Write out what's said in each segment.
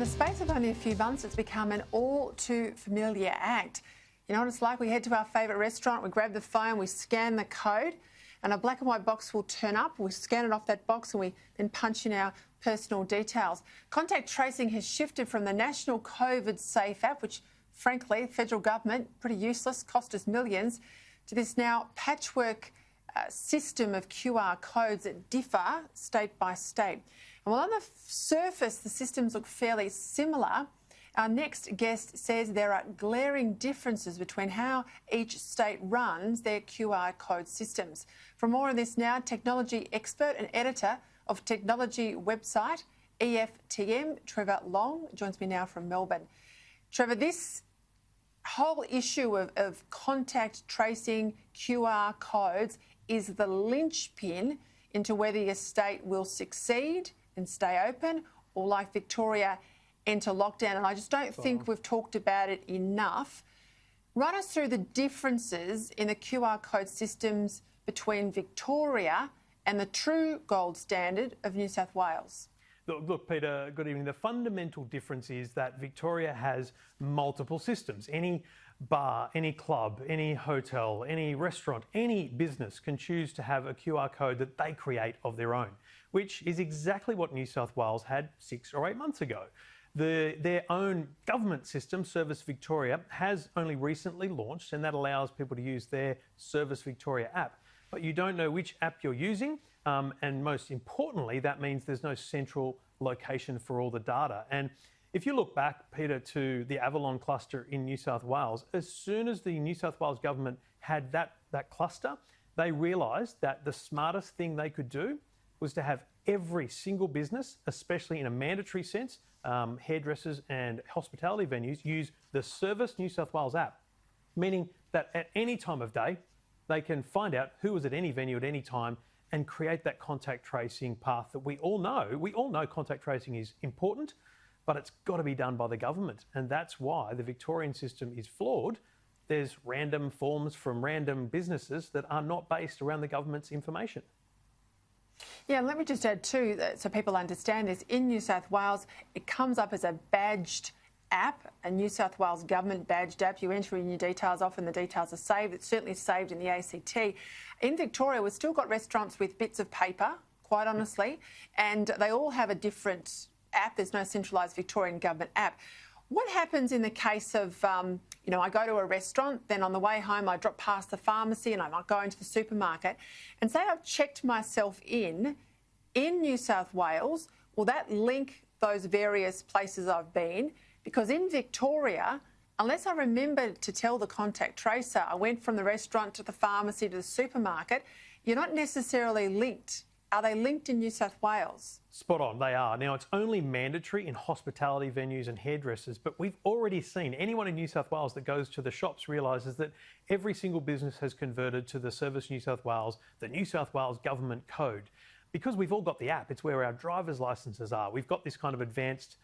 In the space of only a few months, it's become an all too familiar act. You know what it's like? We head to our favourite restaurant, we grab the phone, we scan the code, and a black and white box will turn up. We scan it off that box and we then punch in our personal details. Contact tracing has shifted from the national COVID safe app, which frankly, the federal government, pretty useless, cost us millions, to this now patchwork system of QR codes that differ state by state. And while on the surface the systems look fairly similar, our next guest says there are glaring differences between how each state runs their QR code systems. For more on this now, technology expert and editor of technology website EFTM, Trevor Long, joins me now from Melbourne. Trevor, this whole issue of contact tracing QR codes is the linchpin into whether your state will succeed and stay open, or like Victoria, enter lockdown. And I just don't think we've talked about it enough. Run us through the differences in the QR code systems between Victoria and the true gold standard of New South Wales. Look, Peter, good evening. The fundamental difference is that Victoria has multiple systems. Any bar, any club, any hotel, any restaurant, any business can choose to have a QR code that they create of their own, which is exactly what New South Wales had 6 or 8 months ago. Their own government system, Service Victoria, has only recently launched, and that allows people to use their Service Victoria app. But you don't know which app you're using, and most importantly, that means there's no central location for all the data. And if you look back, Peter, to the Avalon cluster in New South Wales, as soon as the New South Wales government had that cluster, they realised that the smartest thing they could do was to have every single business, especially in a mandatory sense, hairdressers and hospitality venues, use the Service New South Wales app, meaning that at any time of day, they can find out who was at any venue at any time and create that contact tracing path that we all know. We all know contact tracing is important, but it's got to be done by the government. And that's why the Victorian system is flawed. There's random forms from random businesses that are not based around the government's information. Yeah, let me just add too, so people understand this, in New South Wales, it comes up as a badged app, a New South Wales government badged app. You enter in your details, often the details are saved. It's certainly saved in the ACT. In Victoria, we've still got restaurants with bits of paper, quite honestly, and they all have a different app. There's no centralised Victorian government app. What happens in the case of, I go to a restaurant, then on the way home I drop past the pharmacy and I might go into the supermarket, and say I've checked myself in New South Wales, will that link those various places I've been? Because in Victoria, unless I remember to tell the contact tracer I went from the restaurant to the pharmacy to the supermarket, you're not necessarily linked. Are they linked in New South Wales? Spot on, they are. Now, it's only mandatory in hospitality venues and hairdressers, but we've already seen anyone in New South Wales that goes to the shops realises that every single business has converted to the Service New South Wales, the New South Wales government code. Because we've all got the app, it's where our driver's licences are. We've got this kind of advanced,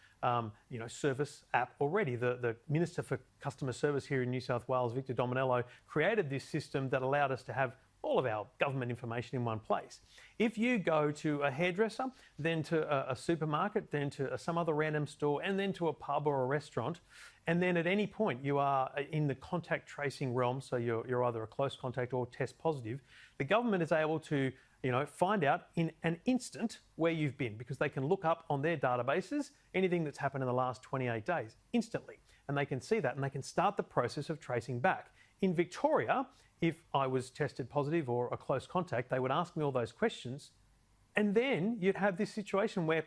service app already. The Minister for Customer Service here in New South Wales, Victor Dominello, created this system that allowed us to have all of our government information in one place. If you go to a hairdresser, then to a supermarket, then to some other random store, and then to a pub or a restaurant, and then at any point you are in the contact tracing realm, so you're either a close contact or test positive, the government is able to find out in an instant where you've been, because they can look up on their databases anything that's happened in the last 28 days instantly, and they can see that and they can start the process of tracing back. In Victoria, if I was tested positive or a close contact, they would ask me all those questions, and then you'd have this situation where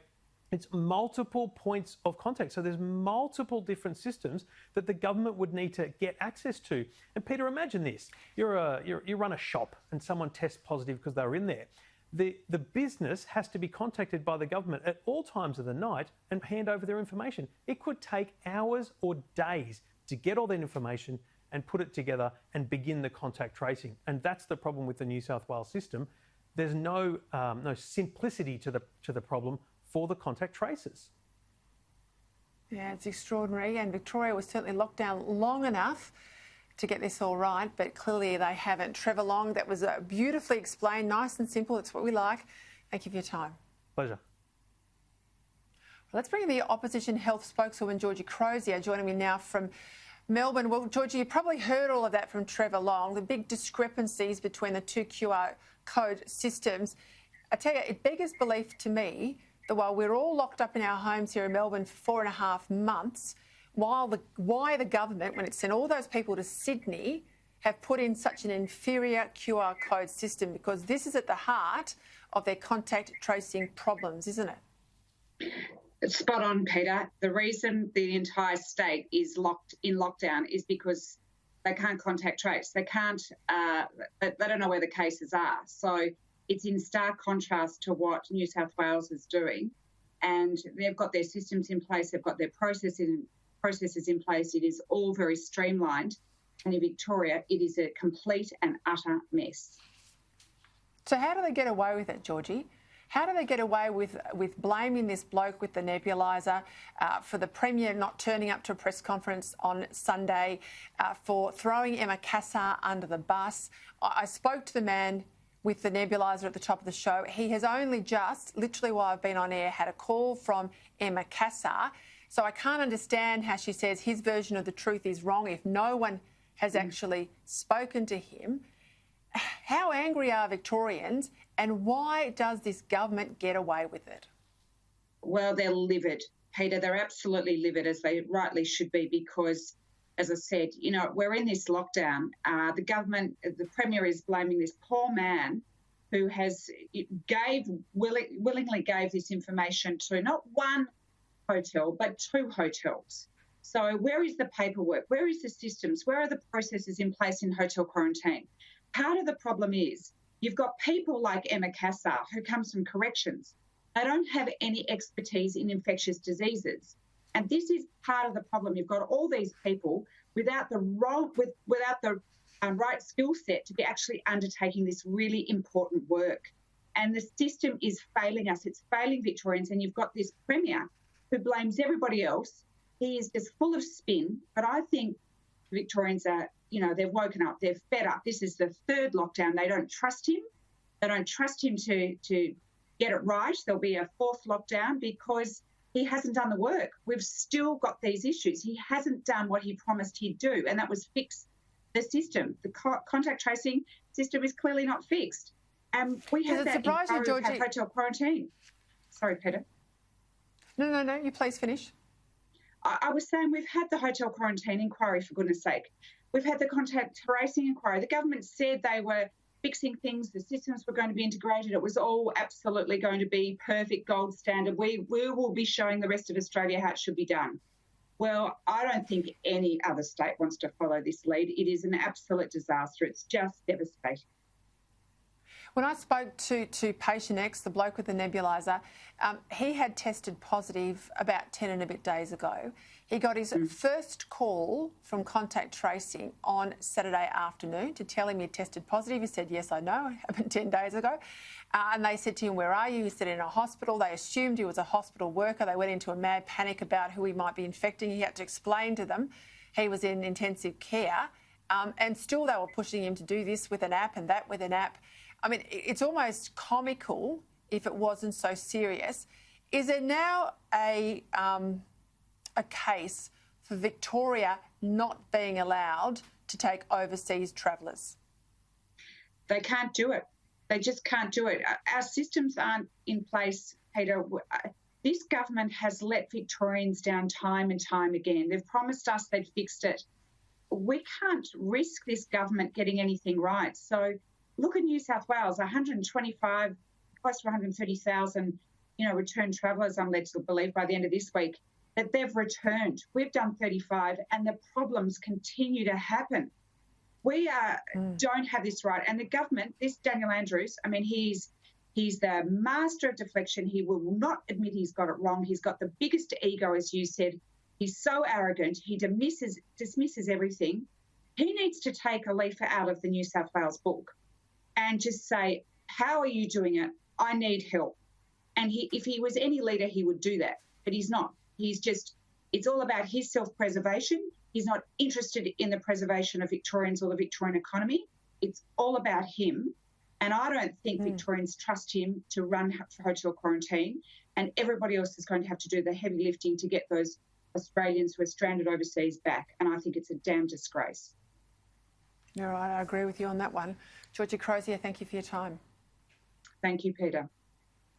it's multiple points of contact. So there's multiple different systems that the government would need to get access to. And Peter, imagine this. You run a shop and someone tests positive because they were in there. The business has to be contacted by the government at all times of the night and hand over their information. It could take hours or days to get all that information and put it together and begin the contact tracing. And that's the problem with the New South Wales system. There's no simplicity to the problem for the contact tracers. Yeah, it's extraordinary. And Victoria was certainly locked down long enough to get this all right, but clearly they haven't. Trevor Long, that was beautifully explained, nice and simple. It's what we like. Thank you for your time. Pleasure. Let's bring in the opposition health spokeswoman, Georgie Crozier, joining me now from Melbourne. Well, Georgie, you probably heard all of that from Trevor Long, the big discrepancies between the two QR code systems. I tell you, it beggars belief to me that while we're all locked up in our homes here in Melbourne for 4.5 months, why the government, when it sent all those people to Sydney, have put in such an inferior QR code system, because this is at the heart of their contact tracing problems, isn't it? It's spot on, Peter. The reason the entire state is locked in lockdown is because they can't contact trace. They can't, they don't know where the cases are. So it's in stark contrast to what New South Wales is doing. And they've got their systems in place, they've got their processes in place. It is all very streamlined. And in Victoria, it is a complete and utter mess. So how do they get away with it, Georgie? How do they get away with blaming this bloke with the nebuliser for the Premier not turning up to a press conference on Sunday, for throwing Emma Cassar under the bus? I spoke to the man with the nebuliser at the top of the show. He has only just, literally while I've been on air, had a call from Emma Cassar. So I can't understand how she says his version of the truth is wrong if no one has actually spoken to him. How angry are Victorians, and why does this government get away with it? Well, they're livid, Peter. They're absolutely livid, as they rightly should be, because, as I said, you know, we're in this lockdown. The government, the Premier is blaming this poor man who has willingly gave this information to not one hotel, but 2 hotels. So where is the paperwork? Where is the systems? Where are the processes in place in hotel quarantine? Part of the problem is you've got people like Emma Cassar, who comes from corrections. They don't have any expertise in infectious diseases. And this is part of the problem. You've got all these people without the right skill set to be actually undertaking this really important work. And the system is failing us. It's failing Victorians. And you've got this Premier who blames everybody else. He is just full of spin. But I think Victorians are, you know, they've woken up. They're fed up. This is the 3rd lockdown. They don't trust him. They don't trust him to get it right. There'll be a 4th lockdown because he hasn't done the work. We've still got these issues. He hasn't done what he promised he'd do, and that was fix the system. The contact tracing system is clearly not fixed. And we have that in hotel quarantine. Sorry, Peter. No, you please finish. I was saying we've had the hotel quarantine inquiry, for goodness sake. We've had the contact tracing inquiry. The government said they were fixing things, the systems were going to be integrated. It was all absolutely going to be perfect, gold standard. We will be showing the rest of Australia how it should be done. Well, I don't think any other state wants to follow this lead. It is an absolute disaster. It's just devastating. When I spoke to patient X, the bloke with the nebuliser, he had tested positive about 10 and a bit days ago. He got his first call from contact tracing on Saturday afternoon to tell him he tested positive. He said, yes, I know, it happened 10 days ago. And they said to him, where are you? He said, in a hospital. They assumed he was a hospital worker. They went into a mad panic about who he might be infecting. He had to explain to them he was in intensive care. And still they were pushing him to do this with an app and that with an app. I mean, it's almost comical if it wasn't so serious. Is there now a case for Victoria not being allowed to take overseas travellers? They can't do it. They just can't do it. Our systems aren't in place, Peter. This government has let Victorians down time and time again. They've promised us they'd fixed it. We can't risk this government getting anything right. So look at New South Wales, 125, close to 130,000, returned travellers, I'm led to believe, by the end of this week, that they've returned. We've done 35, and the problems continue to happen. We don't have this right. And the government, this Daniel Andrews, I mean, he's the master of deflection. He will not admit he's got it wrong. He's got the biggest ego, as you said. He's so arrogant. He dismisses everything. He needs to take a leaf out of the New South Wales book and just say, how are you doing it? I need help. And if he was any leader, he would do that. But he's not. It's all about his self-preservation. He's not interested in the preservation of Victorians or the Victorian economy. It's all about him. And I don't think Victorians trust him to run hotel quarantine, and everybody else is going to have to do the heavy lifting to get those Australians who are stranded overseas back. And I think it's a damn disgrace. You're right, I agree with you on that one. Georgie Crozier, thank you for your time. Thank you, Peter.